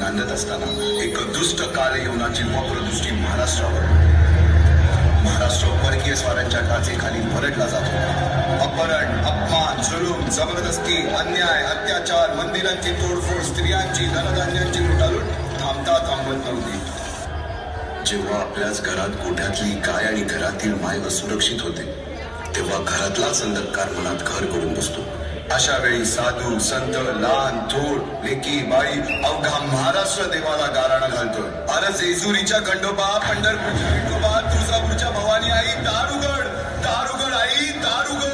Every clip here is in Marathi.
नांदत असताना एक दुष्ट कालयवनाची वक्रदृष्टी महाराष्ट्र परकीय स्वारांच्या टाचेखाली भरडला जातो. अपहरण, अपमान, जुलूम, जबरदस्ती, अन्याय, अत्याचार, मंदिरांची तोडफोड, स्त्रियांची, धनधान्यांची लुटालूट थांबता थांबत नव्हती. जेव्हा आपल्याच घरात गोठ्यातली गाय आणि घरातील माय असुरक्षित होते, तेव्हा घरातलाच अंधकार मनात घर करून बसतो. अशा वेळी साधू, संत, लहान, थोर, लेकी, बाई, अवघा महाराष्ट्र देवाला गाराणं घालतोय. अरे जेजुरीच्या खंडोबा, पंढरपूरच्या विठोबा, तुळजापूरच्या भवानी आई, दार उघड, दार उघड आई, दार उघड.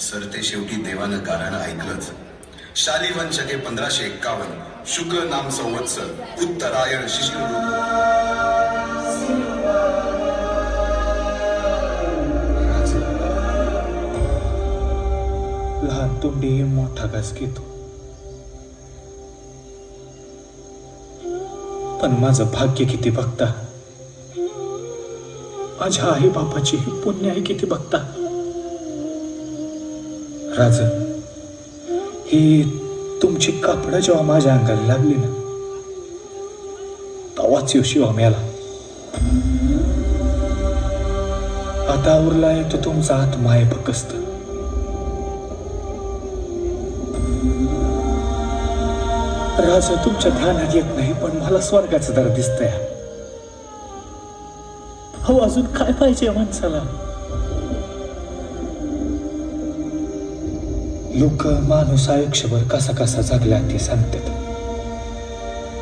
सरते शेवटी देवानं गाराणं ऐकलंच. शालिवन शके 1551 शुक्ल नाम संवत्सर उत्तरायण शिशिर ऋतू. लहान तोंडी मोठा घास घेतो, पण माझं भाग्य किती बघता, माझ्या आई बापाची पुण्य आहे किती बघता. राज, ही तुमची कापडं जेव्हा माझ्या अंगाला लागली ना, तवाच शिवा मेला. आता उरला येतो तुमचा आत्मा आहे फकस्त. राज, तुमच्या ध्यानात येत नाही, पण मला स्वर्गाचं दर दिसतंय. हो, अजून काय पाहिजे माणसाला? लोक माणूस आयुष्यभर कसा कसा जगला ते सांगतात,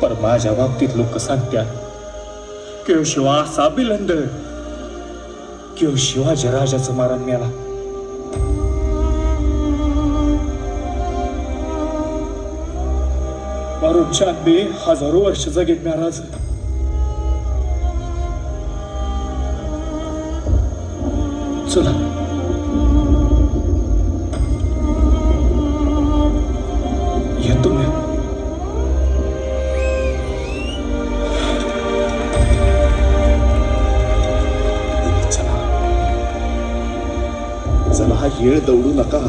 पण माझ्या बाबतीत लोक सांगतात की शिवा असा बिलंद की शिवाजी राजाचं मरण मिळाला. मारून 96,000 वर्ष जगेत महाराज. चला, येतो मी. चला, चला, हा येळ दौडू नका.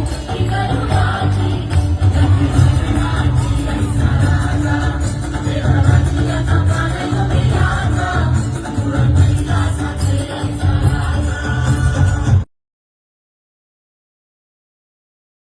Thank you.